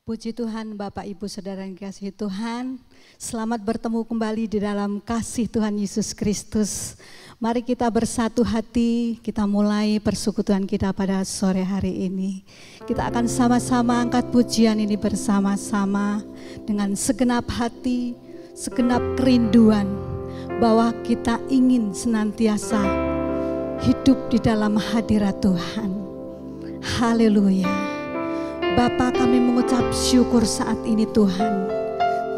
Puji Tuhan, Bapak, Ibu, Saudara yang dikasihi Tuhan. Selamat bertemu kembali di dalam kasih Tuhan Yesus Kristus. Mari kita bersatu hati, kita mulai persekutuan kita pada sore hari ini. Kita akan sama-sama angkat pujian ini bersama-sama dengan segenap hati, segenap kerinduan bahwa kita ingin senantiasa hidup di dalam hadirat Tuhan. Haleluya. Bapa, kami mengucap syukur saat ini Tuhan.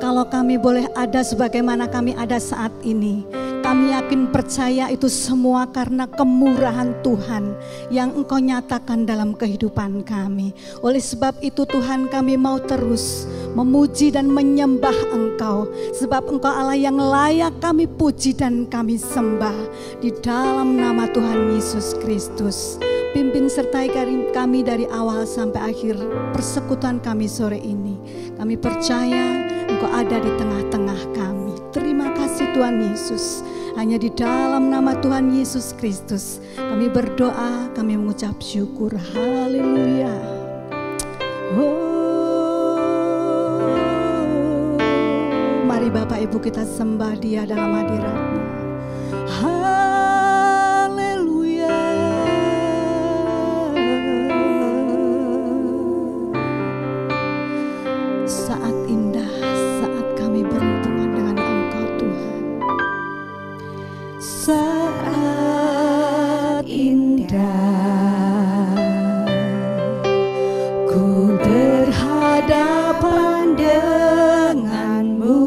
Kalau kami boleh ada sebagaimana kami ada saat ini, kami yakin percaya itu semua karena kemurahan Tuhan yang Engkau nyatakan dalam kehidupan kami. Oleh sebab itu Tuhan, kami mau terus memuji dan menyembah Engkau, sebab Engkau Allah yang layak kami puji dan kami sembah. Di dalam nama Tuhan Yesus Kristus, pimpin sertai kami dari awal sampai akhir persekutuan kami sore ini. Kami percaya Engkau ada di tengah-tengah kami. Terima kasih Tuhan Yesus. Hanya di dalam nama Tuhan Yesus Kristus kami berdoa, kami mengucap syukur. Haleluya. Mari Bapak Ibu kita sembah Dia dalam hadirat-Nya. Saat indah ku berhadapan denganmu,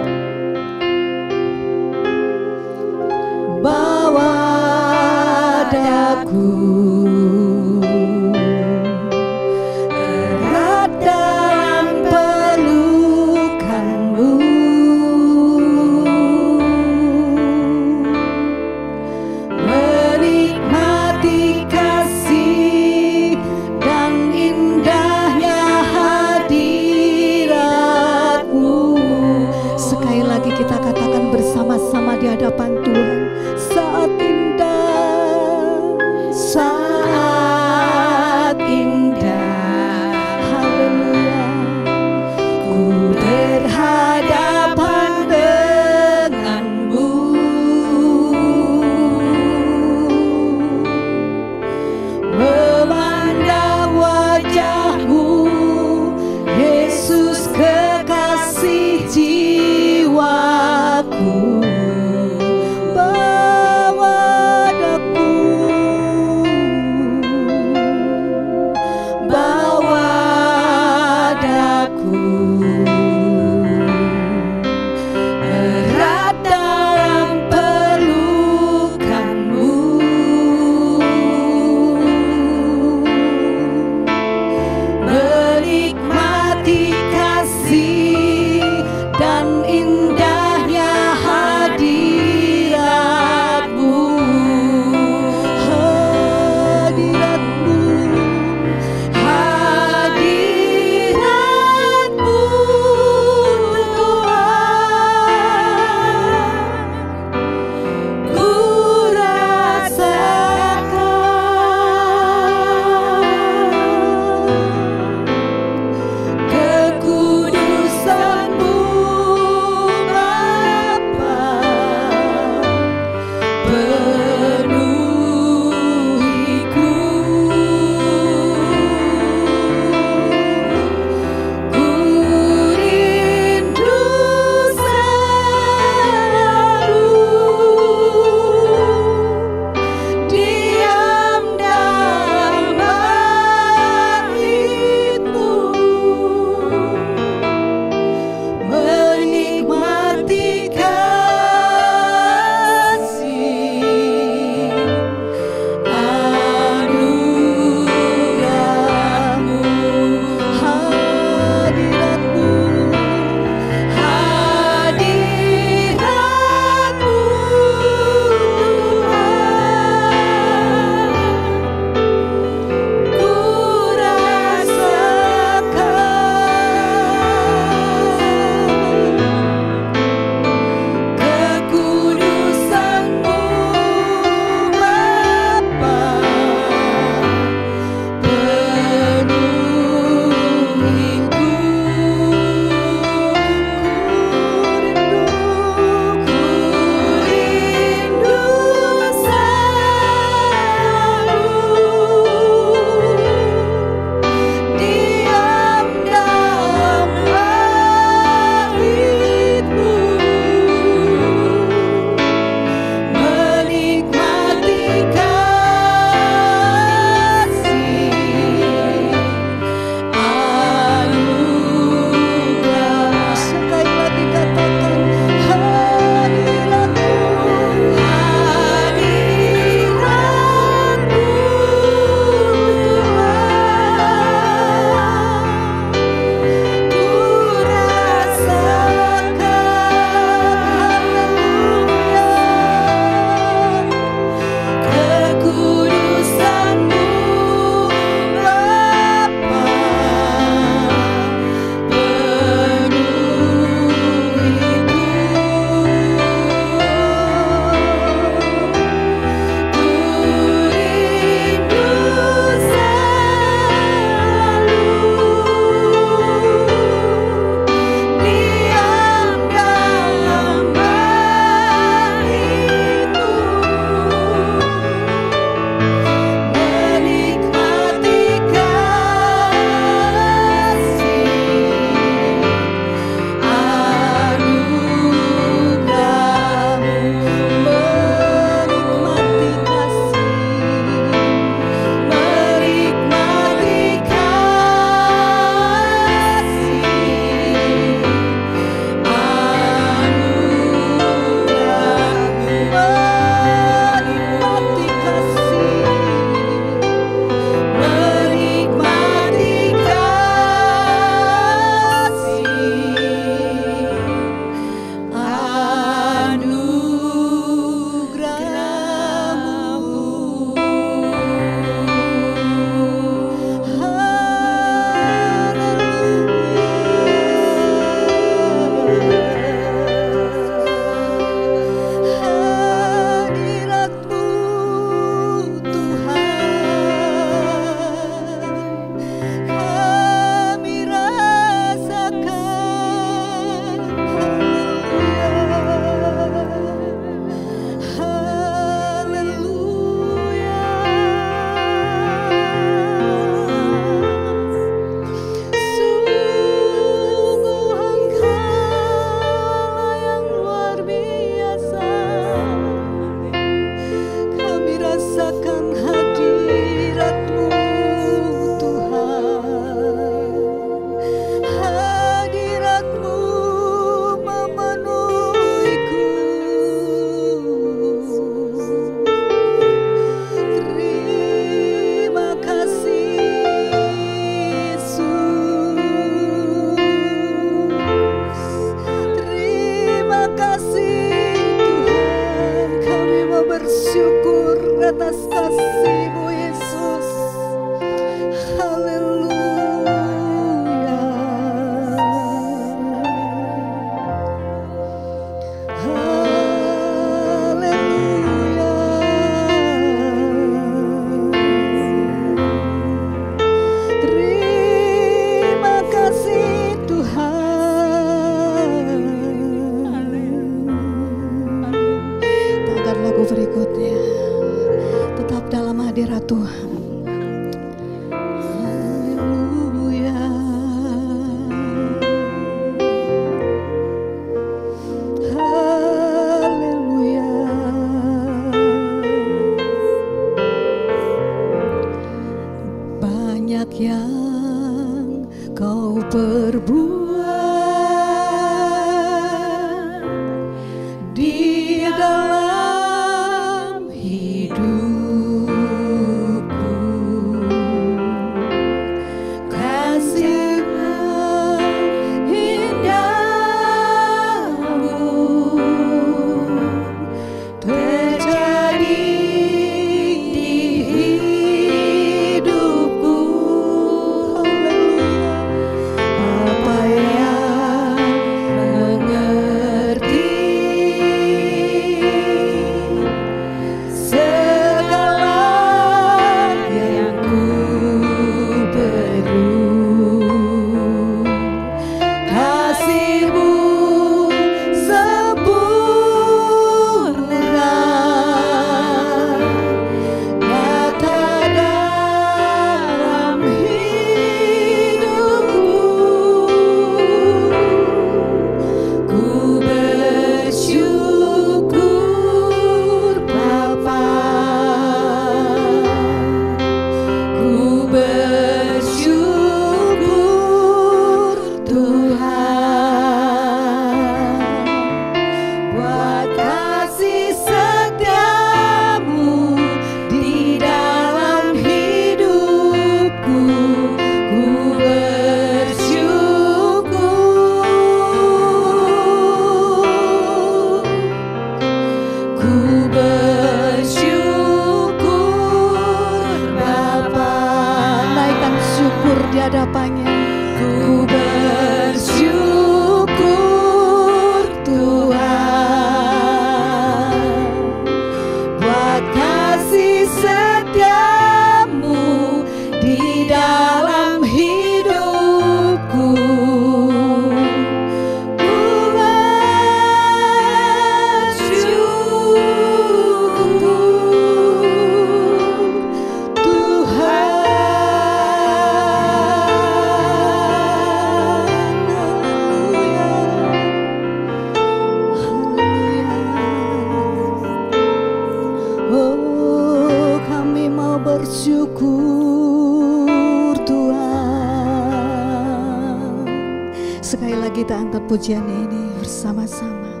Pujian ini bersama-sama.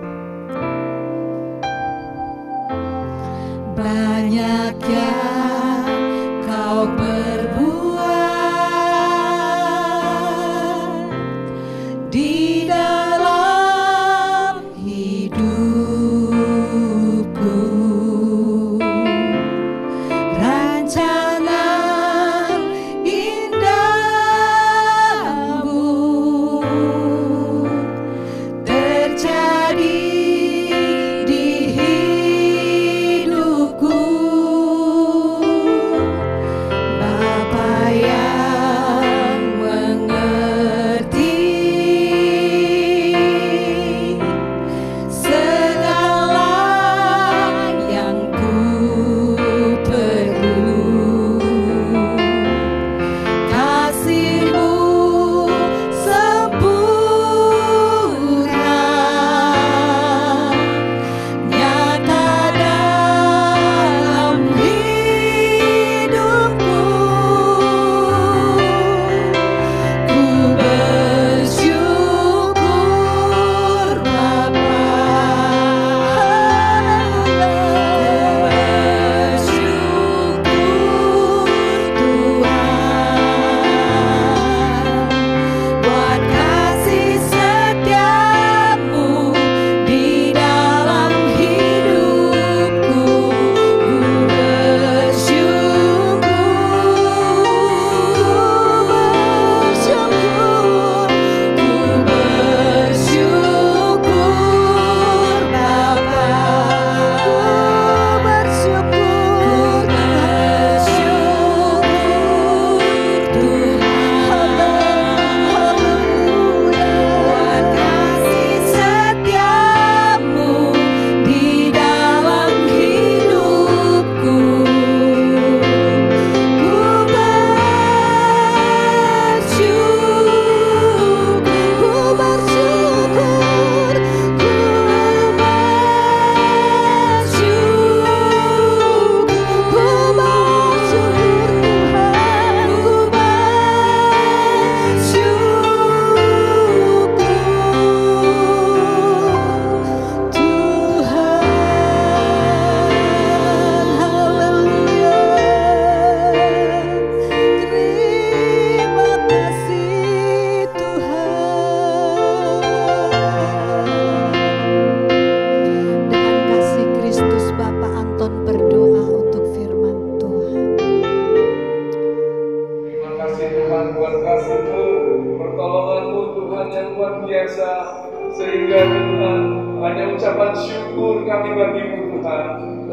Banyak yang kau perbuat di dalam hidupku, rancangan indahmu terjadi di hidupku. Tuhan buat kasih-Mu, pertolongan-Mu Tuhan yang luar biasa, sehingga Tuhan hanya ucapan syukur kami bagi-Mu Tuhan,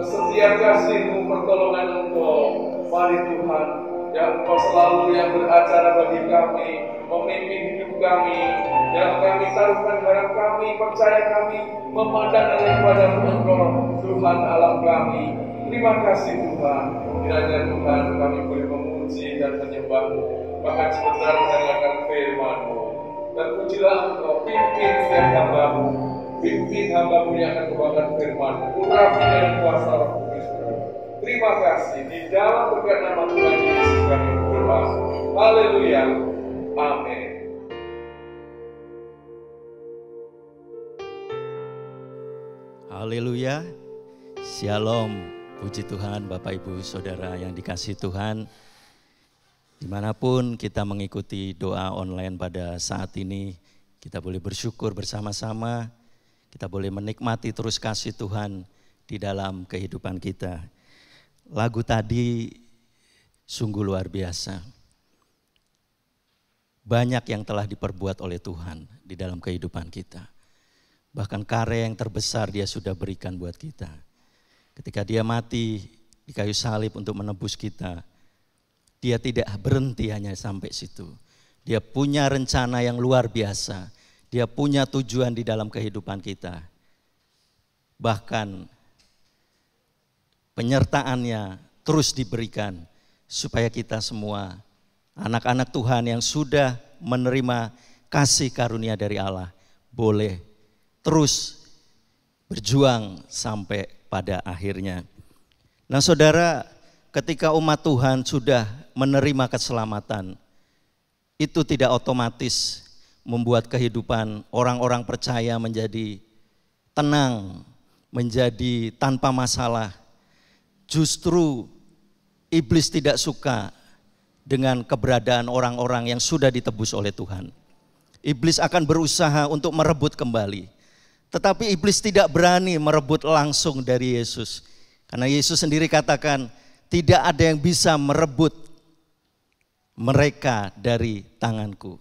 setiap kasih-Mu, pertolongan Engkau. Mari Tuhan, yang Engkau selalu yang beracara bagi kami, memimpin hidup kami, yang kami taruhkan harap kami, percaya kami, memandang hanya kepada Engkau, Tuhan alam kami. Terima kasih Tuhan, kiranya Tuhan kami boleh memuji dan menyembah-Mu, bahkan sebentar mendengarkan firman-Mu. Dan pujilah Engkau, pimpin setiap hamba-Mu, pimpin hamba-Mu yang akan membawakan firman-Mu, urapi dengan kuasa Roh Kudus-Mu. Terima kasih, di dalam berkat nama Tuhan Yesus kami berdoa. Haleluya, amin. Haleluya, shalom. Puji Tuhan, Bapak Ibu Saudara yang dikasihi Tuhan. Dimanapun kita mengikuti doa online pada saat ini, kita boleh bersyukur bersama-sama, kita boleh menikmati terus kasih Tuhan di dalam kehidupan kita. Lagu tadi sungguh luar biasa. Banyak yang telah diperbuat oleh Tuhan di dalam kehidupan kita. Bahkan karya yang terbesar Dia sudah berikan buat kita. Ketika Dia mati di kayu salib untuk menebus kita, Dia tidak berhenti hanya sampai situ. Dia punya rencana yang luar biasa. Dia punya tujuan di dalam kehidupan kita. Bahkan penyertaannya terus diberikan supaya kita semua anak-anak Tuhan yang sudah menerima kasih karunia dari Allah boleh terus berjuang sampai pada akhirnya. Nah saudara, ketika umat Tuhan sudah menerima keselamatan, itu tidak otomatis membuat kehidupan orang-orang percaya menjadi tenang, menjadi tanpa masalah. Justru iblis tidak suka dengan keberadaan orang-orang yang sudah ditebus oleh Tuhan. Iblis akan berusaha untuk merebut kembali. Tetapi iblis tidak berani merebut langsung dari Yesus. Karena Yesus sendiri katakan, tidak ada yang bisa merebut mereka dari tanganku.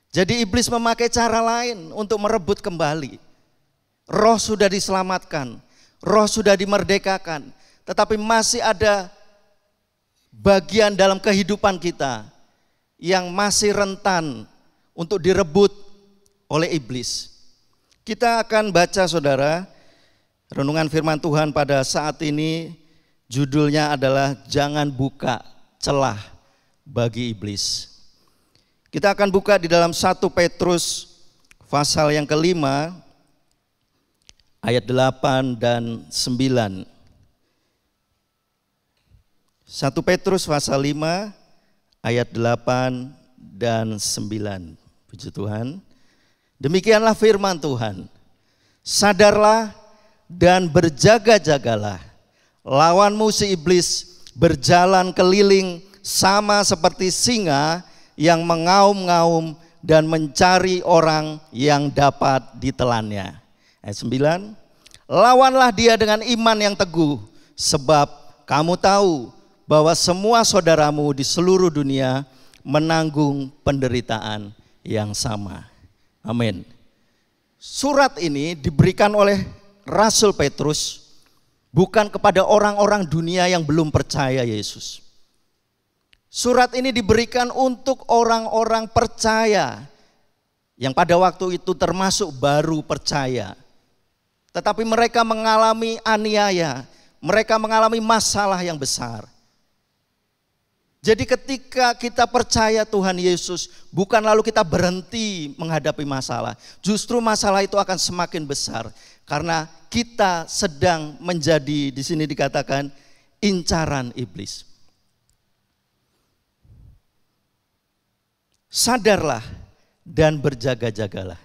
Jadi iblis memakai cara lain untuk merebut kembali. Roh sudah diselamatkan, roh sudah dimerdekakan. Tetapi masih ada bagian dalam kehidupan kita yang masih rentan untuk direbut oleh iblis. Kita akan baca saudara, renungan firman Tuhan pada saat ini judulnya adalah jangan buka celah bagi iblis. Kita akan buka di dalam 1 Petrus pasal yang kelima ayat 8 dan 9. 1 Petrus pasal 5 ayat 8 dan 9. Puji Tuhan. Demikianlah firman Tuhan. Sadarlah dan berjaga-jagalah. Lawanmu si iblis berjalan keliling sama seperti singa yang mengaum-ngaum dan mencari orang yang dapat ditelannya. Ayat 9. Lawanlah dia dengan iman yang teguh, sebab kamu tahu bahwa semua saudaramu di seluruh dunia menanggung penderitaan yang sama. Amin. Surat ini diberikan oleh Rasul Petrus bukan kepada orang-orang dunia yang belum percaya Yesus. Surat ini diberikan untuk orang-orang percaya yang pada waktu itu termasuk baru percaya. Tetapi mereka mengalami aniaya, mereka mengalami masalah yang besar. Jadi ketika kita percaya Tuhan Yesus, bukan lalu kita berhenti menghadapi masalah. Justru masalah itu akan semakin besar. Karena kita sedang menjadi, di sini dikatakan, incaran iblis. Sadarlah dan berjaga-jagalah.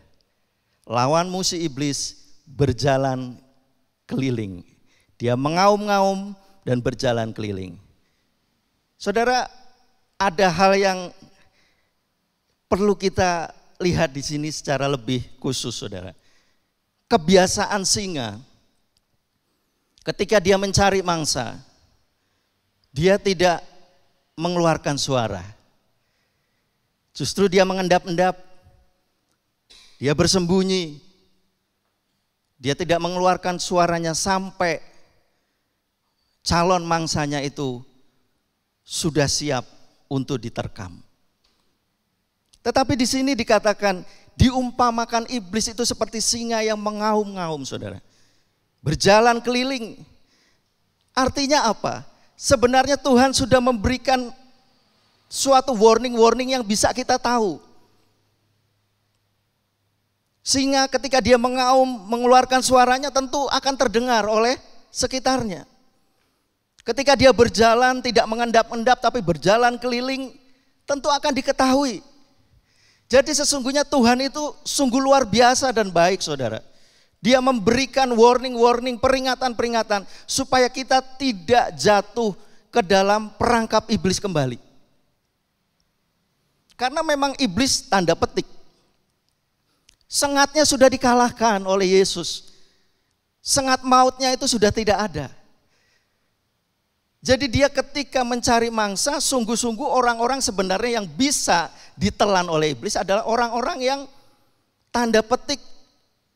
Lawanmu si iblis berjalan keliling. Dia mengaum-ngaum dan berjalan keliling. Saudara, ada hal yang perlu kita lihat di sini secara lebih khusus, saudara. Kebiasaan singa, ketika dia mencari mangsa, dia tidak mengeluarkan suara. Justru dia mengendap-endap, dia bersembunyi, dia tidak mengeluarkan suaranya sampai calon mangsanya itu sudah siap untuk diterkam. Tetapi di sini dikatakan, diumpamakan iblis itu seperti singa yang mengaum-ngaum, saudara. Berjalan keliling. Artinya apa? Sebenarnya Tuhan sudah memberikan suatu warning-warning yang bisa kita tahu. Sehingga ketika dia mengaum, mengeluarkan suaranya tentu akan terdengar oleh sekitarnya. Ketika dia berjalan tidak mengendap-endap tapi berjalan keliling, tentu akan diketahui. Jadi sesungguhnya Tuhan itu sungguh luar biasa dan baik, saudara. Dia memberikan warning-warning, peringatan-peringatan supaya kita tidak jatuh ke dalam perangkap iblis kembali. Karena memang iblis tanda petik, sengatnya sudah dikalahkan oleh Yesus. Sengat mautnya itu sudah tidak ada. Jadi dia ketika mencari mangsa, sungguh-sungguh orang-orang sebenarnya yang bisa ditelan oleh iblis adalah orang-orang yang tanda petik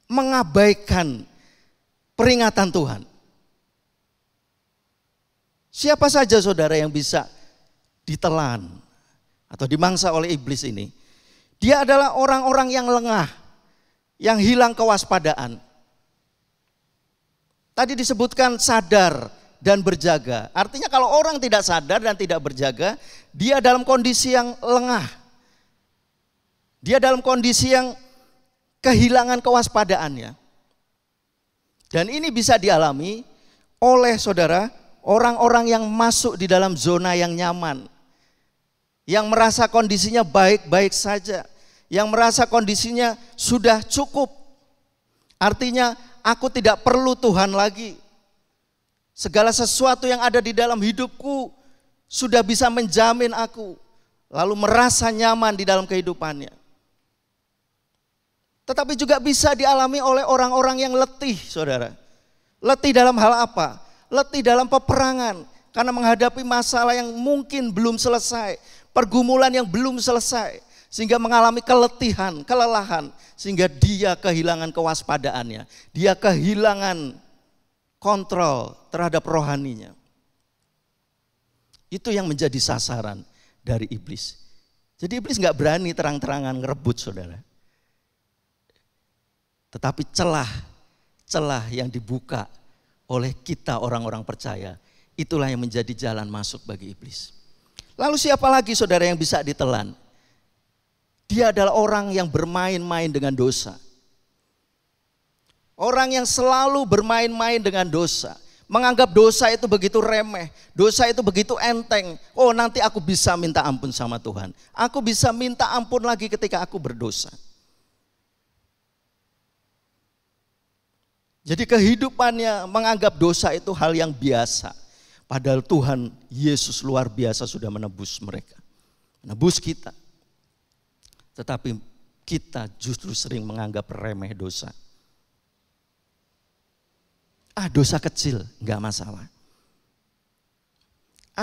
mengabaikan peringatan Tuhan. Siapa saja saudara yang bisa ditelan atau dimangsa oleh iblis ini? Dia adalah orang-orang yang lengah, yang hilang kewaspadaan. Tadi disebutkan sadar dan berjaga. Artinya kalau orang tidak sadar dan tidak berjaga, dia dalam kondisi yang lengah. Dia dalam kondisi yang kehilangan kewaspadaannya. Dan ini bisa dialami oleh saudara, orang-orang yang masuk di dalam zona yang nyaman. Yang merasa kondisinya baik-baik saja. Yang merasa kondisinya sudah cukup. Artinya aku tidak perlu Tuhan lagi. Segala sesuatu yang ada di dalam hidupku sudah bisa menjamin aku. Lalu merasa nyaman di dalam kehidupannya. Tetapi juga bisa dialami oleh orang-orang yang letih, saudara. Letih dalam hal apa? Letih dalam peperangan. Karena menghadapi masalah yang mungkin belum selesai. Pergumulan yang belum selesai. Sehingga mengalami keletihan, kelelahan. Sehingga dia kehilangan kewaspadaannya. Dia kehilangan kontrol terhadap rohaninya. Itu yang menjadi sasaran dari iblis. Jadi iblis gak berani terang-terangan ngerebut, saudara. Tetapi celah yang dibuka oleh kita orang-orang percaya, itulah yang menjadi jalan masuk bagi iblis. Lalu siapa lagi saudara yang bisa ditelan? Dia adalah orang yang bermain-main dengan dosa. Orang yang selalu bermain-main dengan dosa. Menganggap dosa itu begitu remeh, dosa itu begitu enteng. Oh, nanti aku bisa minta ampun sama Tuhan. Aku bisa minta ampun lagi ketika aku berdosa. Jadi kehidupannya menganggap dosa itu hal yang biasa. Padahal Tuhan Yesus luar biasa sudah menebus mereka. Menebus kita. Tetapi kita justru sering menganggap remeh dosa. Dosa kecil, enggak masalah.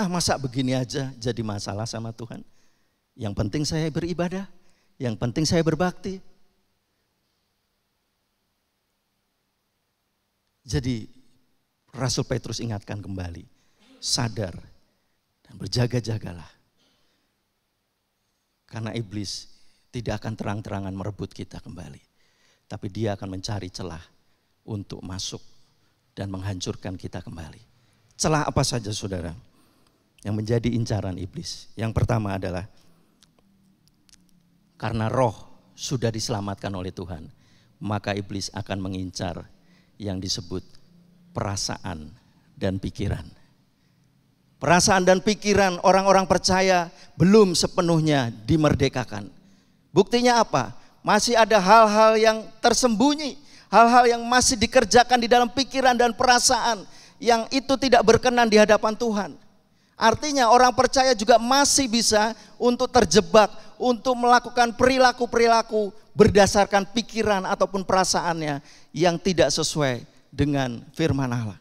Masa begini aja jadi masalah sama Tuhan. Yang penting saya beribadah, yang penting saya berbakti. Jadi Rasul Petrus ingatkan kembali, sadar dan berjaga-jagalah. Karena iblis tidak akan terang-terangan merebut kita kembali. Tapi dia akan mencari celah untuk masuk dan menghancurkan kita kembali. Celah apa saja saudara yang menjadi incaran iblis? Yang pertama adalah karena roh sudah diselamatkan oleh Tuhan, maka iblis akan mengincar yang disebut perasaan dan pikiran. Perasaan dan pikiran orang-orang percaya belum sepenuhnya dimerdekakan. Buktinya apa? Masih ada hal-hal yang tersembunyi, hal-hal yang masih dikerjakan di dalam pikiran dan perasaan yang itu tidak berkenan di hadapan Tuhan. Artinya orang percaya juga masih bisa untuk terjebak, untuk melakukan perilaku-perilaku berdasarkan pikiran ataupun perasaannya yang tidak sesuai dengan firman Allah.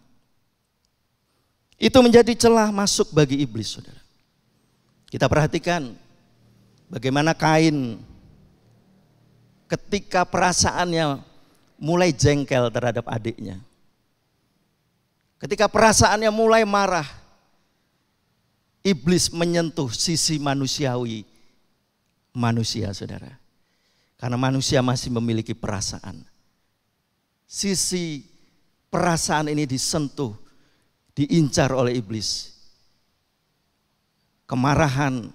Itu menjadi celah masuk bagi iblis, saudara. Kita perhatikan Bagaimana Kain ketika perasaannya mulai jengkel terhadap adiknya. Ketika perasaannya mulai marah, iblis menyentuh sisi manusiawi manusia, saudara. Karena manusia masih memiliki perasaan. Sisi perasaan ini disentuh, diincar oleh iblis. Kemarahan,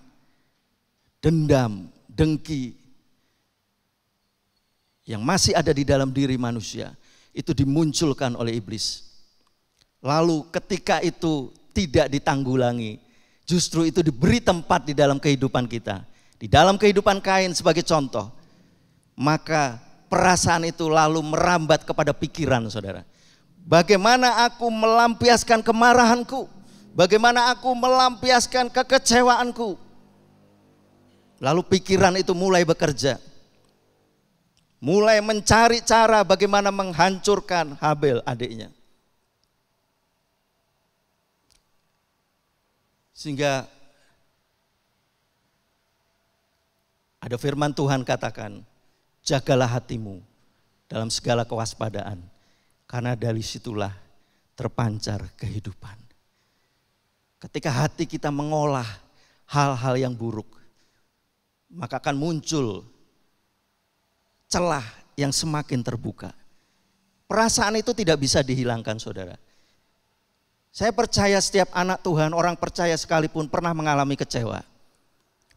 dendam, dengki yang masih ada di dalam diri manusia itu dimunculkan oleh iblis. Lalu ketika itu tidak ditanggulangi, justru itu diberi tempat di dalam kehidupan kita. Di dalam kehidupan Kain sebagai contoh, maka perasaan itu lalu merambat kepada pikiran, saudara. Bagaimana aku melampiaskan kemarahanku? Bagaimana aku melampiaskan kekecewaanku? Lalu pikiran itu mulai bekerja. Mulai mencari cara bagaimana menghancurkan Habel adiknya. Sehingga ada firman Tuhan katakan, jagalah hatimu dalam segala kewaspadaan, karena dari situlah terpancar kehidupan. Ketika hati kita mengolah hal-hal yang buruk, maka akan muncul celah yang semakin terbuka. Perasaan itu tidak bisa dihilangkan, saudara. Saya percaya setiap anak Tuhan, orang percaya sekalipun pernah mengalami kecewa.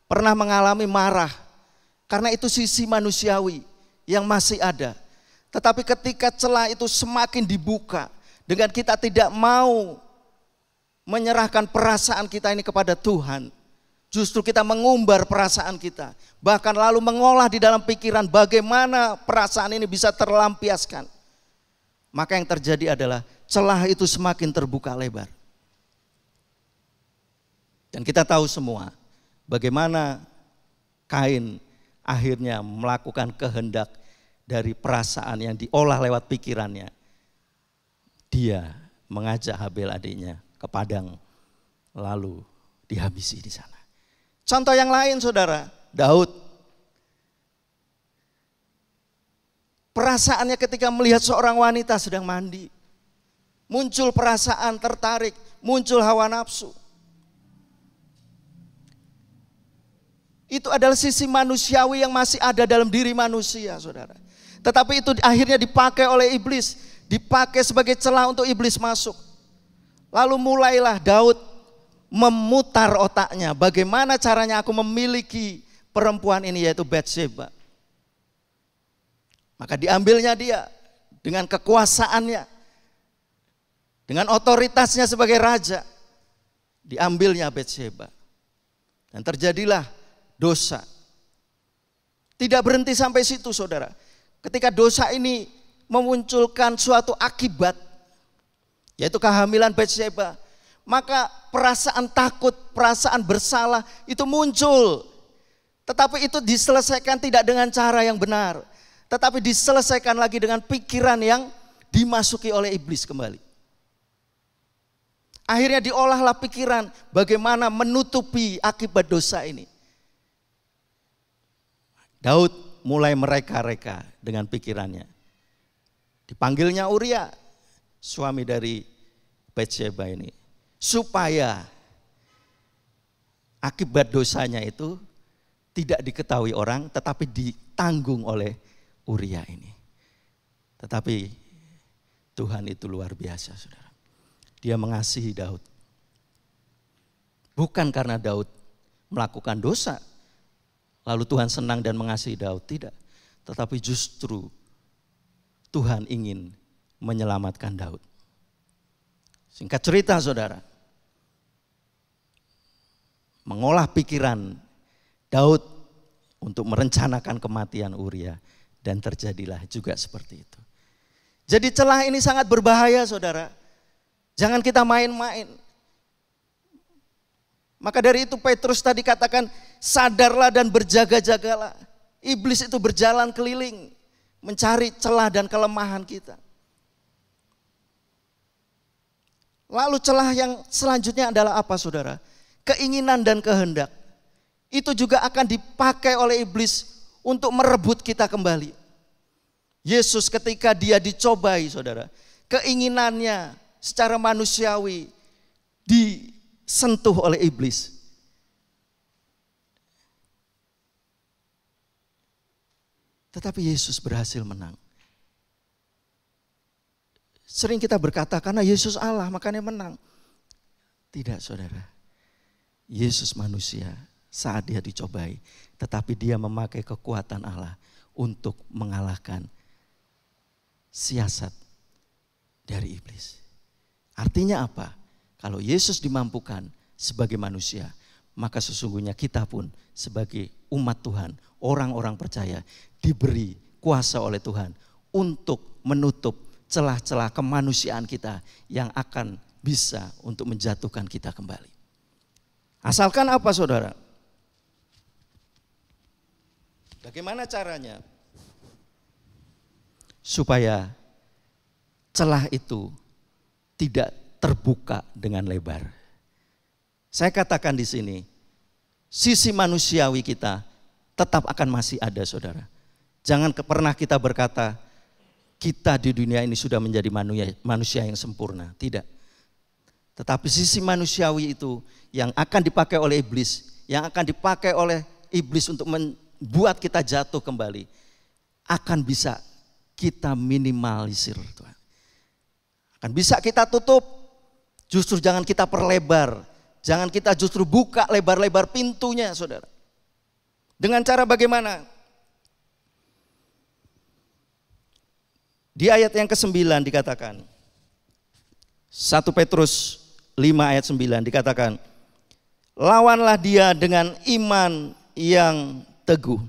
Pernah mengalami marah. Karena itu sisi manusiawi yang masih ada. Tetapi ketika celah itu semakin dibuka, dengan kita tidak mau menyerahkan perasaan kita ini kepada Tuhan, justru kita mengumbar perasaan kita. Bahkan lalu mengolah di dalam pikiran bagaimana perasaan ini bisa terlampiaskan. Maka yang terjadi adalah celah itu semakin terbuka lebar. Dan kita tahu semua bagaimana Kain akhirnya melakukan kehendak dari perasaan yang diolah lewat pikirannya. Dia mengajak Habel adiknya ke padang, lalu dihabisi di sana. Contoh yang lain, saudara, Daud. Perasaannya ketika melihat seorang wanita sedang mandi. Muncul perasaan tertarik, muncul hawa nafsu. Itu adalah sisi manusiawi yang masih ada dalam diri manusia, saudara. Tetapi itu akhirnya dipakai oleh iblis, dipakai sebagai celah untuk iblis masuk. Lalu mulailah Daud memutar otaknya, bagaimana caranya aku memiliki perempuan ini, yaitu Batsheba. Maka diambilnya dia dengan kekuasaannya, dengan otoritasnya sebagai raja, diambilnya Batsheba. Dan terjadilah dosa. Tidak berhenti sampai situ, saudara. Ketika dosa ini memunculkan suatu akibat, yaitu kehamilan Batsheba, maka perasaan takut, perasaan bersalah itu muncul. Tetapi itu diselesaikan tidak dengan cara yang benar, tetapi diselesaikan lagi dengan pikiran yang dimasuki oleh iblis kembali. Akhirnya diolahlah pikiran bagaimana menutupi akibat dosa ini. Daud mulai mereka-reka dengan pikirannya. Dipanggilnya Uria, suami dari Batsheba ini, supaya akibat dosanya itu tidak diketahui orang, tetapi ditanggung oleh Uria ini. Tetapi Tuhan itu luar biasa, saudara. Dia mengasihi Daud. Bukan karena Daud melakukan dosa, lalu Tuhan senang dan mengasihi Daud, tidak. Tetapi justru Tuhan ingin menyelamatkan Daud. Singkat cerita, saudara, mengolah pikiran Daud untuk merencanakan kematian Uria, dan terjadilah juga seperti itu. Jadi celah ini sangat berbahaya, saudara. Jangan kita main-main. Maka dari itu Petrus tadi katakan, sadarlah dan berjaga-jagalah. Iblis itu berjalan keliling, mencari celah dan kelemahan kita. Lalu celah yang selanjutnya adalah apa, saudara? Keinginan dan kehendak. itu juga akan dipakai oleh iblis untuk merebut kita kembali. Yesus ketika dia dicobai, saudara, keinginannya secara manusiawi disentuh oleh iblis. Tetapi Yesus berhasil menang. Sering kita berkata karena Yesus Allah makanya menang. Tidak, saudara. Yesus manusia saat dia dicobai, tetapi dia memakai kekuatan Allah untuk mengalahkan siasat dari iblis. Artinya apa? Kalau Yesus dimampukan sebagai manusia, maka sesungguhnya kita pun sebagai umat Tuhan, orang-orang percaya, diberi kuasa oleh Tuhan untuk menutup celah-celah kemanusiaan kita yang akan bisa untuk menjatuhkan kita kembali. Asalkan apa, saudara? Bagaimana caranya? Supaya celah itu tidak terbuka dengan lebar. Saya katakan di sini, sisi manusiawi kita tetap akan masih ada, saudara. Jangan pernah kita berkata, kita di dunia ini sudah menjadi manusia yang sempurna. Tidak. Tetapi sisi manusiawi itu yang akan dipakai oleh iblis, yang akan dipakai oleh iblis untuk membuat kita jatuh kembali, akan bisa kita minimalisir, Tuhan. Akan bisa kita tutup, justru jangan kita perlebar. Jangan kita justru buka lebar-lebar pintunya, saudara. Dengan cara bagaimana? Di ayat yang ke-9 dikatakan, 1 Petrus 5 ayat 9 dikatakan, lawanlah dia dengan iman yang teguh.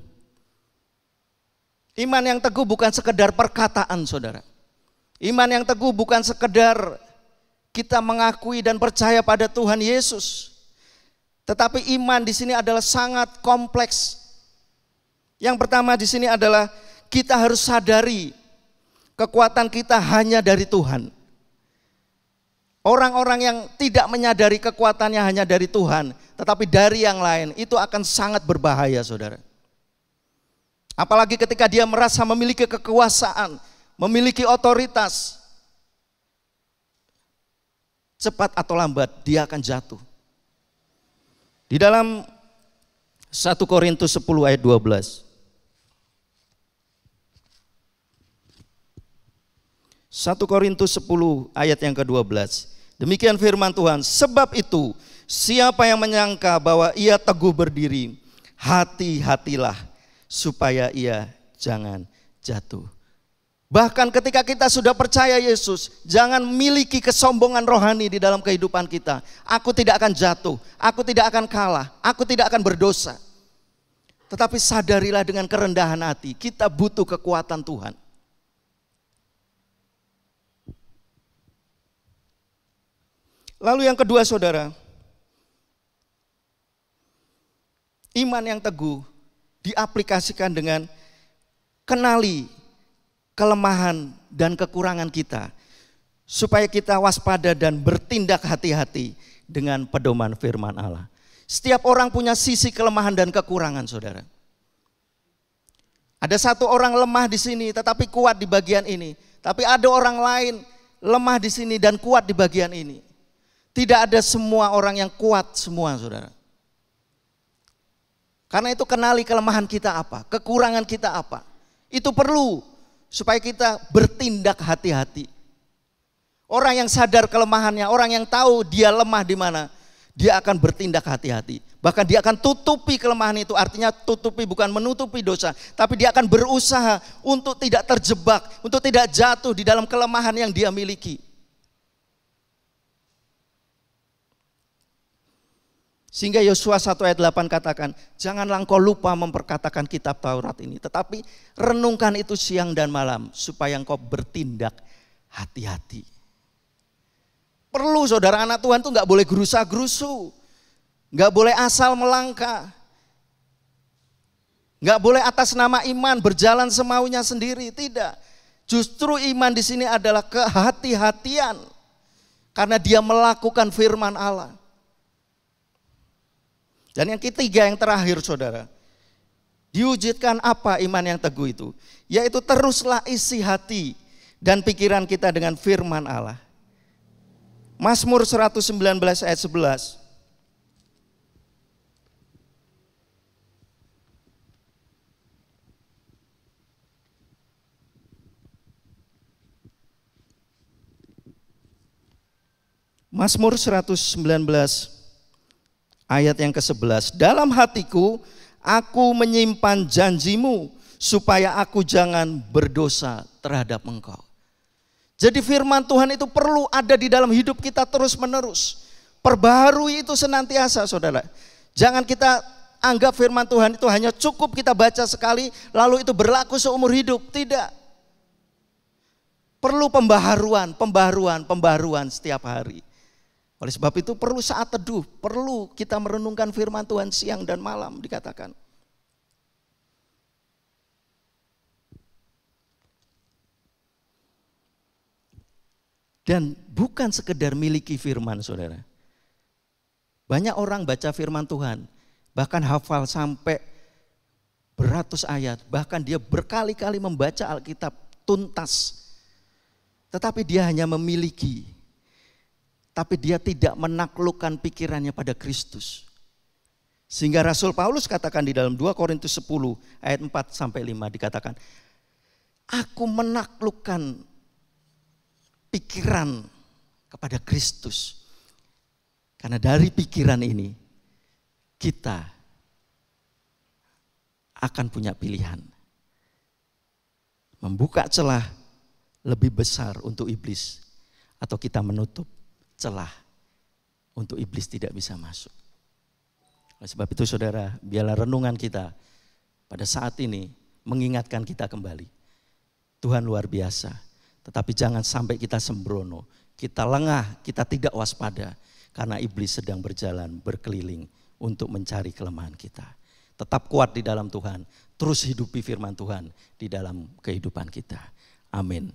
Iman yang teguh bukan sekedar perkataan, saudara. Iman yang teguh bukan sekedar kita mengakui dan percaya pada Tuhan Yesus. Tetapi iman di sini adalah sangat kompleks. Yang pertama di sini adalah kita harus sadari kekuatan kita hanya dari Tuhan. Orang-orang yang tidak menyadari kekuatannya hanya dari Tuhan, tetapi dari yang lain, itu akan sangat berbahaya, saudara. Apalagi ketika dia merasa memiliki kekuasaan, memiliki otoritas, cepat atau lambat dia akan jatuh. Di dalam 1 Korintus 10 ayat 12. 1 Korintus 10 ayat yang ke-12. Demikian firman Tuhan, sebab itu siapa yang menyangka bahwa ia teguh berdiri, hati-hatilah supaya ia jangan jatuh. Bahkan ketika kita sudah percaya Yesus, jangan miliki kesombongan rohani di dalam kehidupan kita. Aku tidak akan jatuh, aku tidak akan kalah, aku tidak akan berdosa. Tetapi sadarilah dengan kerendahan hati, kita butuh kekuatan Tuhan. Lalu yang kedua, saudara, iman yang teguh diaplikasikan dengan kenali kelemahan dan kekurangan kita, supaya kita waspada dan bertindak hati-hati dengan pedoman firman Allah. Setiap orang punya sisi kelemahan dan kekurangan, saudara. Ada satu orang lemah di sini tetapi kuat di bagian ini, tapi ada orang lain lemah di sini dan kuat di bagian ini. Tidak ada semua orang yang kuat semua, saudara. Karena itu kenali kelemahan kita apa, kekurangan kita apa. Itu perlu supaya kita bertindak hati-hati. Orang yang sadar kelemahannya, orang yang tahu dia lemah di mana, dia akan bertindak hati-hati. Bahkan dia akan tutupi kelemahan itu, artinya tutupi bukan menutupi dosa, tapi dia akan berusaha untuk tidak terjebak, untuk tidak jatuh di dalam kelemahan yang dia miliki. Sehingga Yosua 1 ayat 8 katakan, janganlah engkau lupa memperkatakan kitab Taurat ini, tetapi renungkan itu siang dan malam, supaya engkau bertindak hati-hati. Perlu, saudara, anak Tuhan itu gak boleh gerusa-gerusu, gak boleh asal melangkah, gak boleh atas nama iman berjalan semaunya sendiri, tidak. Justru iman di sini adalah kehati-hatian, karena dia melakukan firman Allah. Dan yang ketiga, yang terakhir saudara, diwujudkan apa iman yang teguh itu? Yaitu teruslah isi hati dan pikiran kita dengan firman Allah. Mazmur 119 ayat 11. Mazmur 119 ayat yang ke-11. Dalam hatiku aku menyimpan janjimu supaya aku jangan berdosa terhadap Engkau. Jadi firman Tuhan itu perlu ada di dalam hidup kita terus menerus. Perbaharui itu senantiasa saudara. Jangan kita anggap firman Tuhan itu hanya cukup kita baca sekali lalu itu berlaku seumur hidup. Tidak. Perlu pembaharuan setiap hari. Oleh sebab itu perlu saat teduh, perlu kita merenungkan firman Tuhan siang dan malam dikatakan. Dan bukan sekedar miliki firman saudara. Banyak orang baca firman Tuhan, bahkan hafal sampai beratus ayat, bahkan dia berkali-kali membaca Alkitab tuntas. Tetapi dia hanya memiliki. Tapi dia tidak menaklukkan pikirannya pada Kristus. Sehingga Rasul Paulus katakan di dalam 2 Korintus 10 ayat 4 sampai 5 dikatakan, aku menaklukkan pikiran kepada Kristus. Karena dari pikiran ini kita akan punya pilihan. Membuka celah lebih besar untuk iblis atau kita menutup celah untuk iblis tidak bisa masuk. Oleh sebab itu saudara, biarlah renungan kita pada saat ini mengingatkan kita kembali. Tuhan luar biasa, tetapi jangan sampai kita sembrono, kita lengah, kita tidak waspada. Karena iblis sedang berjalan berkeliling untuk mencari kelemahan kita. Tetap kuat di dalam Tuhan, terus hidupi firman Tuhan di dalam kehidupan kita. Amin.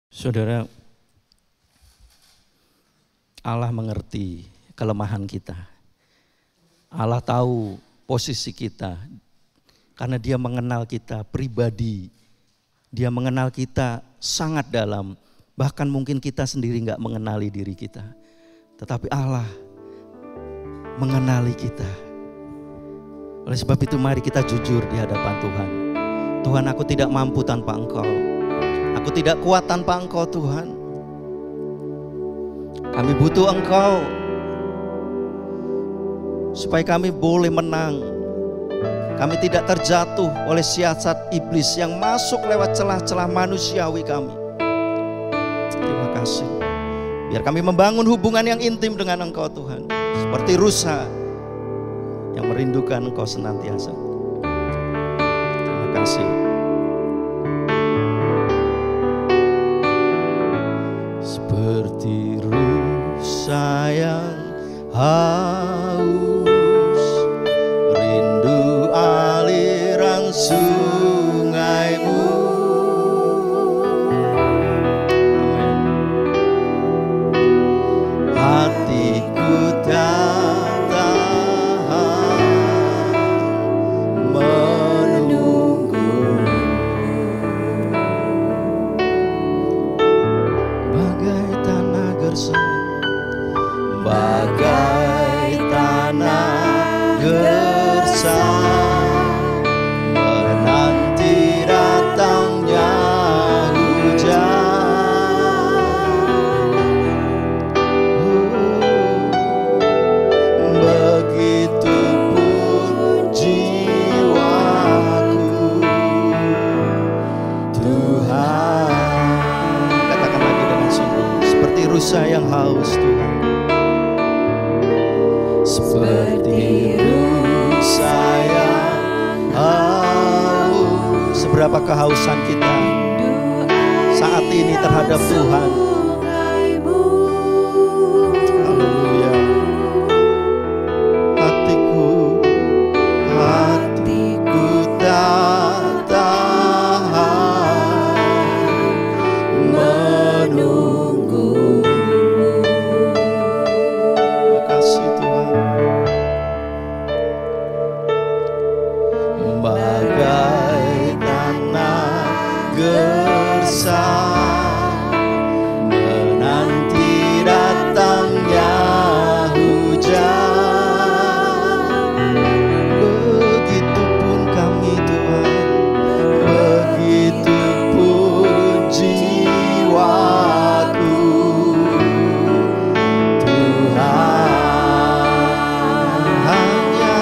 Saudara, Allah mengerti kelemahan kita. Allah tahu posisi kita. Karena dia mengenal kita pribadi. Dia mengenal kita sangat dalam. Bahkan mungkin kita sendiri gak mengenali diri kita. Tetapi Allah mengenali kita. Oleh sebab itu mari kita jujur di hadapan Tuhan. Tuhan, aku tidak mampu tanpa Engkau. Aku tidak kuat tanpa Engkau Tuhan. Kami butuh Engkau supaya kami boleh menang. Kami tidak terjatuh oleh siasat iblis yang masuk lewat celah-celah manusiawi kami. Terima kasih. Biar kami membangun hubungan yang intim dengan Engkau Tuhan. Seperti rusa yang merindukan Engkau senantiasa. Terima kasih. Seperti rusa yang haus, rindu aliran sungaimu. Amin. Hatiku tak tahan menunggu. Bagai tanah gersang, bagai tanah gersang, menanti datangnya hujan. Begitupun jiwaku, Tuhan. Katakan lagi dengan sungguh, seperti rusa yang haus Tuhan. Seperti rusa yang haus. Seberapa kehausan kita saat ini terhadap Tuhan. Haleluya. Hatiku tak tahan menunggu. Terima kasih Tuhan. bagai tanah gersang, menanti datangnya hujan. Begitupun kami Tuhan, begitupun jiwaku Tuhan, hanya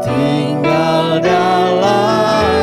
tinggal dalam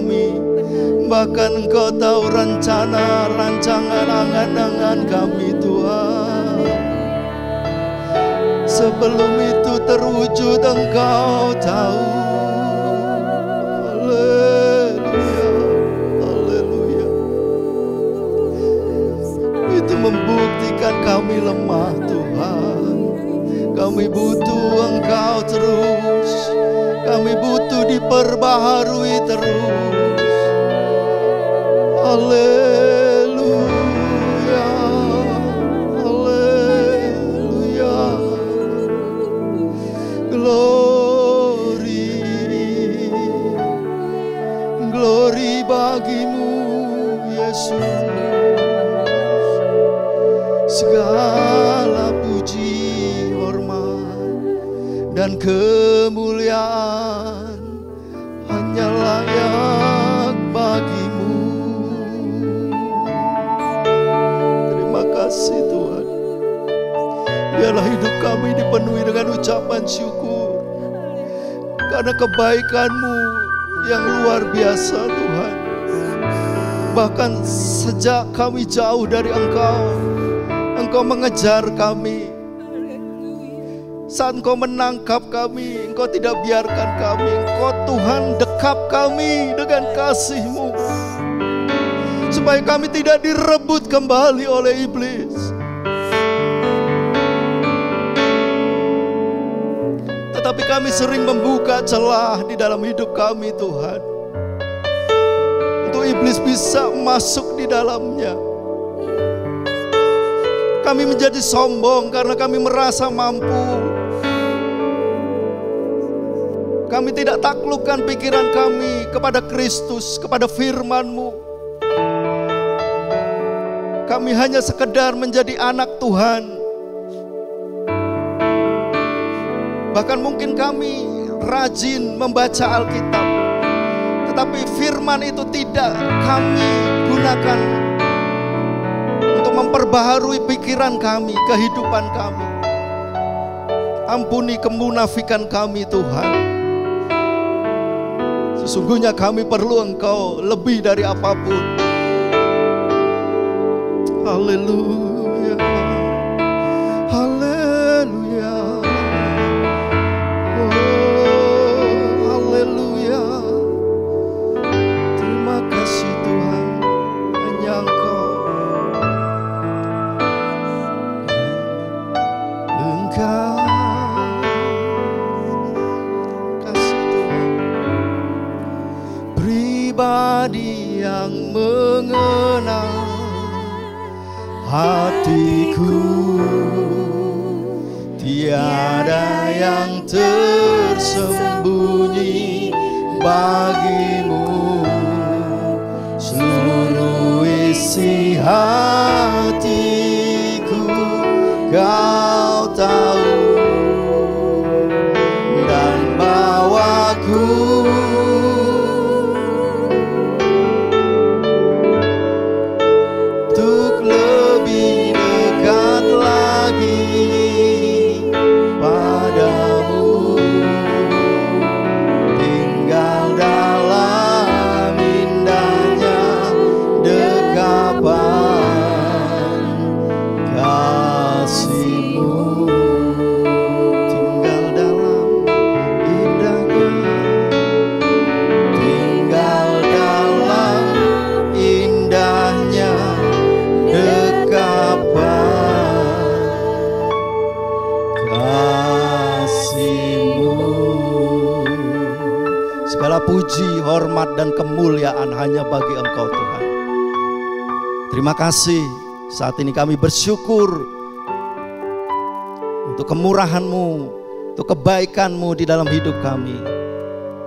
kami. Bahkan Engkau tahu rencana, rancangan, angan-angan kami Tuhan. Sebelum itu terwujud Engkau tahu. Haleluya, haleluya. Itu membuktikan kami lemah Tuhan. Kami butuh Engkau terus. Kami butuh diperbaharui terus. Haleluya, haleluya. Glory, glory bagimu Yesus. Segala puji, hormat, dan kemuliaan hanya layak bagimu. Terima kasih Tuhan. Biarlah hidup kami dipenuhi dengan ucapan syukur, karena kebaikan-Mu yang luar biasa Tuhan. Bahkan sejak kami jauh dari Engkau, Engkau mengejar kami. Saat Engkau menangkap kami, Engkau tidak biarkan kami. Engkau Tuhan dekap kami dengan kasih-Mu, supaya kami tidak direbut kembali oleh iblis. Tetapi kami sering membuka celah di dalam hidup kami Tuhan, untuk iblis bisa masuk di dalamnya. Kami menjadi sombong karena kami merasa mampu. Kami tidak taklukkan pikiran kami kepada Kristus, kepada firman-Mu. Kami hanya sekedar menjadi anak Tuhan. Bahkan mungkin kami rajin membaca Alkitab, tetapi firman itu tidak kami gunakan untuk memperbaharui pikiran kami, kehidupan kami. Ampuni kemunafikan kami Tuhan. Sesungguhnya kami perlu Engkau lebih dari apapun. Haleluya, haleluya, oh haleluya. Terima kasih Tuhan, hanya Engkau. Engkau pribadi yang mengenal hatiku, tiada yang tersembunyi bagimu. Seluruh isi hatiku Kau tahu, dan bawaku padamu, tinggal dalam indahnya dekapan kasih-Mu. Tinggal dalam indahnya, tinggal dalam indahnya dekapan kasih-Mu. Segala puji, hormat, dan kemuliaan hanya bagi Engkau Tuhan. Terima kasih. Saat ini kami bersyukur untuk kemurahan-Mu, untuk kebaikan-Mu di dalam hidup kami.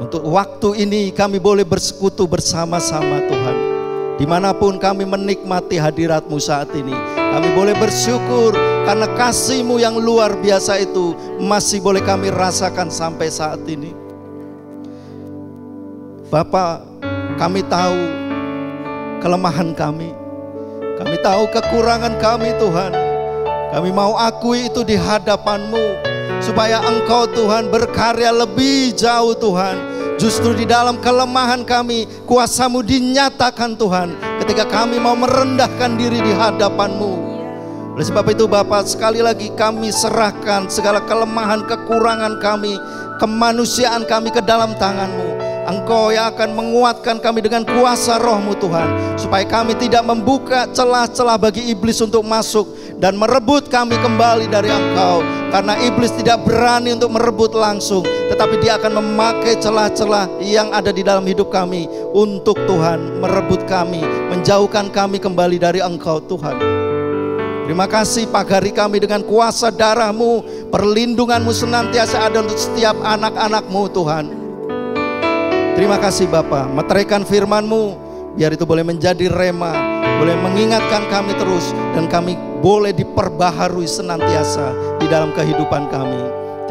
Untuk waktu ini kami boleh bersekutu bersama-sama Tuhan. Dimanapun kami menikmati hadirat-Mu saat ini, kami boleh bersyukur karena kasih-Mu yang luar biasa itu masih boleh kami rasakan sampai saat ini. Bapa, kami tahu kelemahan kami. Kami tahu kekurangan kami Tuhan. Kami mau akui itu di hadapan-Mu, supaya Engkau Tuhan berkarya lebih jauh Tuhan. Justru di dalam kelemahan kami, kuasa-Mu dinyatakan Tuhan, ketika kami mau merendahkan diri di hadapan-Mu. Oleh sebab itu Bapa, sekali lagi kami serahkan segala kelemahan, kekurangan kami, kemanusiaan kami ke dalam tangan-Mu. Engkau yang akan menguatkan kami dengan kuasa Roh-Mu Tuhan, supaya kami tidak membuka celah-celah bagi iblis untuk masuk dan merebut kami kembali dari Engkau. Karena iblis tidak berani untuk merebut langsung, tetapi dia akan memakai celah-celah yang ada di dalam hidup kami untuk Tuhan merebut kami, menjauhkan kami kembali dari Engkau Tuhan. Terima kasih, pagari kami dengan kuasa darah-Mu, perlindungan-Mu senantiasa ada untuk setiap anak-anak-Mu Tuhan. Terima kasih Bapa, meteraikan firman-Mu, biar itu boleh menjadi rema, boleh mengingatkan kami terus, dan kami boleh diperbaharui senantiasa di dalam kehidupan kami.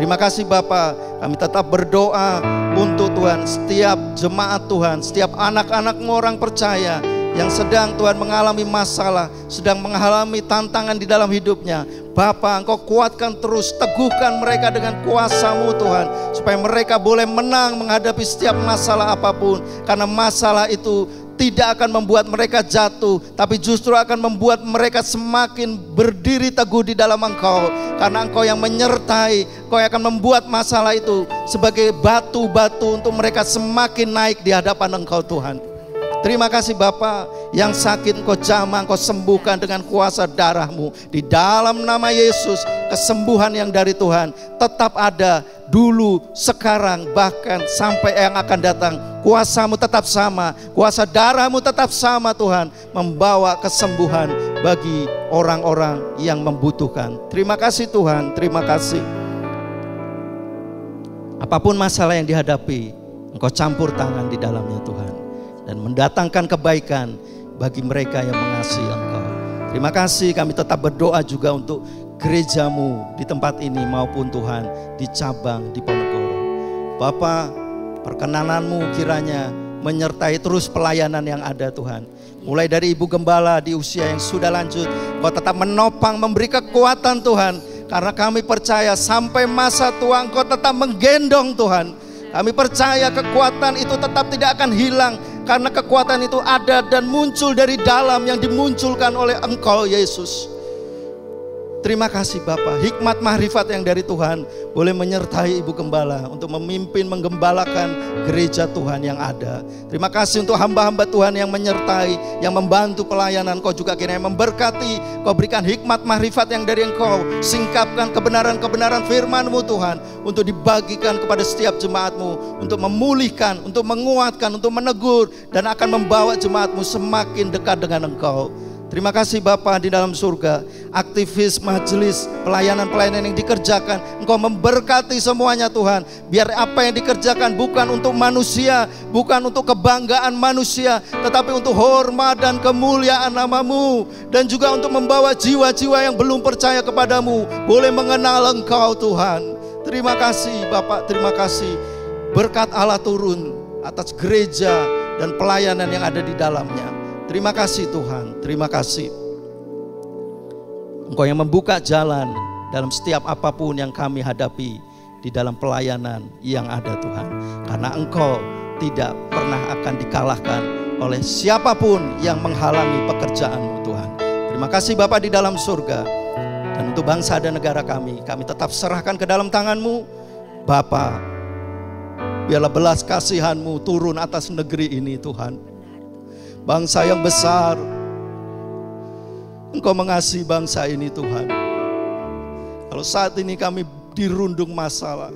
Terima kasih Bapa, kami tetap berdoa untuk Tuhan, setiap jemaat Tuhan, setiap anak-anak-Mu orang percaya yang sedang Tuhan mengalami masalah, sedang mengalami tantangan di dalam hidupnya. Bapa, Engkau kuatkan terus, teguhkan mereka dengan kuasa-Mu Tuhan, supaya mereka boleh menang menghadapi setiap masalah apapun. Karena masalah itu tidak akan membuat mereka jatuh, tapi justru akan membuat mereka semakin berdiri teguh di dalam Engkau. Karena Engkau yang menyertai, Engkau yang akan membuat masalah itu sebagai batu-batu untuk mereka semakin naik di hadapan Engkau Tuhan. Terima kasih Bapa, yang sakit Engkau jamah, Engkau sembuhkan dengan kuasa darah-Mu. Di dalam nama Yesus, kesembuhan yang dari Tuhan tetap ada dulu, sekarang, bahkan sampai yang akan datang. Kuasa-Mu tetap sama, kuasa darah-Mu tetap sama Tuhan, membawa kesembuhan bagi orang-orang yang membutuhkan. Terima kasih Tuhan, terima kasih. Apapun masalah yang dihadapi, Engkau campur tangan di dalamnya Tuhan, dan mendatangkan kebaikan bagi mereka yang mengasihi Engkau. Terima kasih, kami tetap berdoa juga untuk gereja-Mu di tempat ini maupun Tuhan di cabang di Ponorogo. Bapa, perkenanan-Mu kiranya menyertai terus pelayanan yang ada Tuhan. Mulai dari Ibu Gembala di usia yang sudah lanjut, Kau tetap menopang, memberi kekuatan Tuhan. Karena kami percaya sampai masa tua Engkau tetap menggendong Tuhan. Kami percaya kekuatan itu tetap tidak akan hilang, karena kekuatan itu ada dan muncul dari dalam yang dimunculkan oleh Engkau Yesus. Terima kasih Bapa, hikmat mahrifat yang dari Tuhan boleh menyertai Ibu Gembala untuk memimpin, menggembalakan gereja Tuhan yang ada. Terima kasih untuk hamba-hamba Tuhan yang menyertai, yang membantu pelayanan. Kau juga kiranya memberkati, Kau berikan hikmat mahrifat yang dari Engkau, singkapkan kebenaran-kebenaran firman-Mu Tuhan, untuk dibagikan kepada setiap jemaat-Mu, untuk memulihkan, untuk menguatkan, untuk menegur, dan akan membawa jemaat-Mu semakin dekat dengan Engkau. Terima kasih Bapa di dalam surga, aktivis majelis, pelayanan-pelayanan yang dikerjakan, Engkau memberkati semuanya Tuhan. Biar apa yang dikerjakan bukan untuk manusia, bukan untuk kebanggaan manusia, tetapi untuk hormat dan kemuliaan nama-Mu, dan juga untuk membawa jiwa-jiwa yang belum percaya kepadamu boleh mengenal Engkau Tuhan. Terima kasih Bapak, terima kasih. Berkat Allah turun atas gereja dan pelayanan yang ada di dalamnya. Terima kasih Tuhan, terima kasih. Engkau yang membuka jalan dalam setiap apapun yang kami hadapi di dalam pelayanan yang ada Tuhan. Karena Engkau tidak pernah akan dikalahkan oleh siapapun yang menghalangi pekerjaan-Mu Tuhan. Terima kasih Bapa di dalam surga. Dan untuk bangsa dan negara kami tetap serahkan ke dalam tangan-Mu Bapa. Biarlah belas kasihan-Mu turun atas negeri ini Tuhan. Bangsa yang besar, Engkau mengasihi bangsa ini Tuhan. Kalau saat ini kami dirundung masalah,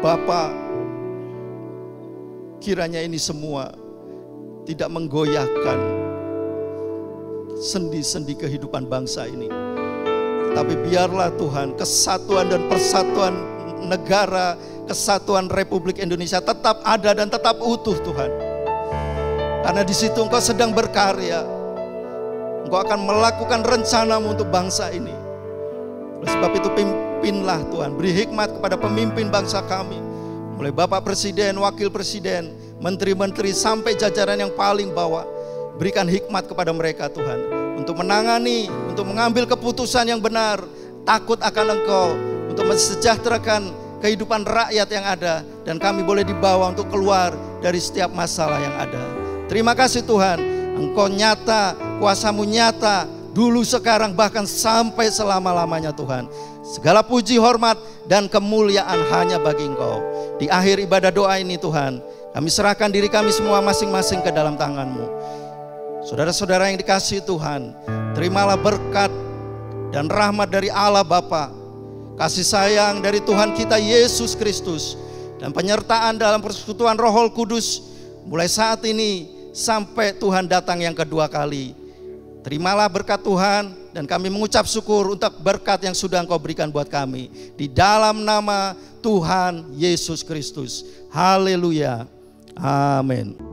Bapa, kiranya ini semua tidak menggoyahkan sendi-sendi kehidupan bangsa ini. Tapi biarlah Tuhan, kesatuan dan persatuan negara, kesatuan Republik Indonesia tetap ada dan tetap utuh Tuhan. Karena di situ Engkau sedang berkarya. Engkau akan melakukan rencana-Mu untuk bangsa ini. Oleh sebab itu pimpinlah Tuhan, beri hikmat kepada pemimpin bangsa kami. Mulai Bapak Presiden, Wakil Presiden, Menteri-Menteri sampai jajaran yang paling bawah. Berikan hikmat kepada mereka Tuhan, untuk menangani, untuk mengambil keputusan yang benar, takut akan Engkau, untuk mensejahterakan kehidupan rakyat yang ada, dan kami boleh dibawa untuk keluar dari setiap masalah yang ada. Terima kasih Tuhan, Engkau nyata, kuasa-Mu nyata, dulu, sekarang, bahkan sampai selama-lamanya Tuhan. Segala puji, hormat, dan kemuliaan hanya bagi Engkau. Di akhir ibadah doa ini Tuhan, kami serahkan diri kami semua masing-masing ke dalam tangan-Mu. Saudara-saudara yang dikasihi Tuhan, terimalah berkat dan rahmat dari Allah Bapa, kasih sayang dari Tuhan kita Yesus Kristus, dan penyertaan dalam persekutuan Roh Kudus mulai saat ini sampai Tuhan datang yang kedua kali. Terimalah berkat Tuhan, dan kami mengucap syukur untuk berkat yang sudah Engkau berikan buat kami. Di dalam nama Tuhan Yesus Kristus. Haleluya. Amin.